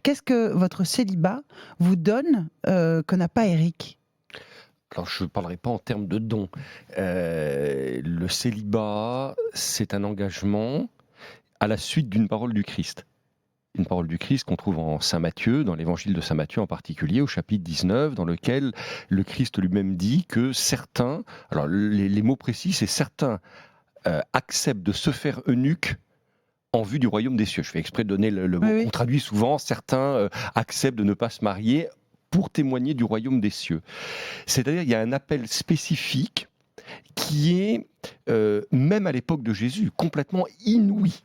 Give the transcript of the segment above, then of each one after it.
Qu'est-ce que votre célibat vous donne, que n'a pas Éric? Alors je ne parlerai pas en termes de dons. Le célibat, c'est un engagement à la suite d'une parole du Christ. Une parole du Christ qu'on trouve en saint Matthieu, dans l'évangile de saint Matthieu en particulier, au chapitre 19, dans lequel le Christ lui-même dit que certains, alors les mots précis, c'est certains acceptent de se faire eunuque en vue du royaume des cieux. Je fais exprès de donner le Oui, mot qu'on oui. traduit souvent, certains acceptent de ne pas se marier pour témoigner du royaume des cieux. C'est-à-dire qu'il y a un appel spécifique qui est, même à l'époque de Jésus, complètement inouï.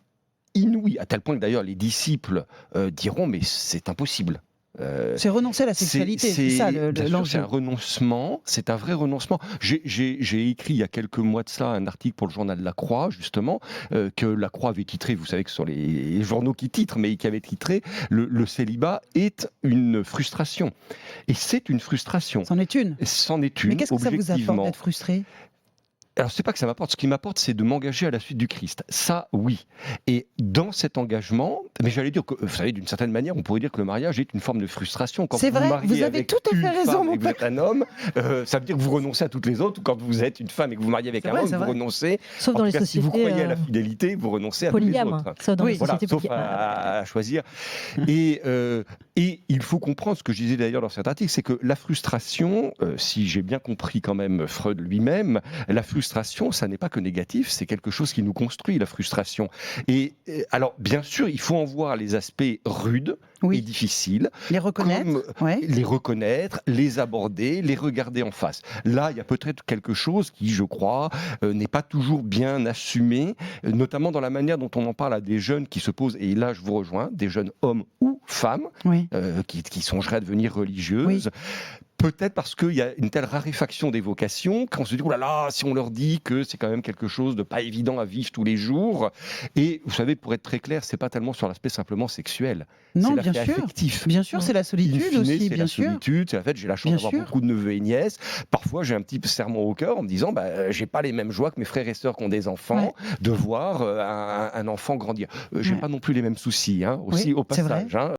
Inouï, à tel point que d'ailleurs les disciples diront mais c'est impossible. C'est renoncer à la sexualité, c'est ça Bien sûr, c'est un l'enjeu. renoncement, c'est un vrai renoncement. J'ai écrit il y a quelques mois de ça un article pour le journal La Croix, justement, que La Croix avait titré, vous savez que ce sont les journaux qui titrent, mais qui avait titré le célibat est une frustration. Et c'est une frustration. C'en est une. C'en est Mais une, qu'est-ce que ça vous apporte objectivement. d'être frustré? Alors, c'est pas que ça m'apporte. Ce qui m'apporte, c'est de m'engager à la suite du Christ. Ça, oui. Et dans cet engagement, mais j'allais dire que, vous savez, d'une certaine manière, on pourrait dire que le mariage est une forme de frustration. Quand C'est vous vous vrai, vous mariez avez avec tout à une fait raison, femme mon et que vous père. êtes un homme, ça veut dire que vous renoncez à toutes les autres. Ou quand vous êtes une femme et que vous vous mariez avec C'est un vrai, homme, c'est vous vrai. renoncez. Sauf En dans tout les cas, si vous sociétés croyez à la fidélité, vous renoncez à tous les polygames, autres. sauf dans les Oui. Voilà, sociétés sauf polygames. à choisir. Et, et il faut comprendre, ce que je disais d'ailleurs dans cet article, c'est que la frustration, si j'ai bien compris quand même Freud lui-même, la frustration, ça n'est pas que négatif, c'est quelque chose qui nous construit, la frustration. Et alors, bien sûr, il faut en voir les aspects rudes et Oui. difficiles, Les reconnaître, comme ouais. les reconnaître, les aborder, les regarder en face. Là, il y a peut-être quelque chose qui, je crois, n'est pas toujours bien assumé, notamment dans la manière dont on en parle à des jeunes qui se posent, et là je vous rejoins, des jeunes hommes ou femmes Oui. qui songeraient à devenir religieuses. Oui. Peut-être parce qu'il y a une telle raréfaction des vocations qu'on se dit, oh là là, si on leur dit que c'est quand même quelque chose de pas évident à vivre tous les jours. Et vous savez, pour être très clair, c'est pas tellement sur l'aspect simplement sexuel. Non, C'est bien l'aspect sûr. affectif. Bien sûr, c'est la In solitude fine, aussi, c'est bien la sûr. solitude. C'est en fait, j'ai la chance Bien d'avoir sûr. beaucoup de neveux et nièces. Parfois, j'ai un petit serment au cœur en me disant, j'ai pas les mêmes joies que mes frères et sœurs qui ont des enfants, de voir un enfant grandir. J'ai Ouais. pas non plus les mêmes soucis, hein, aussi Oui, au c'est vrai. passage. Hein.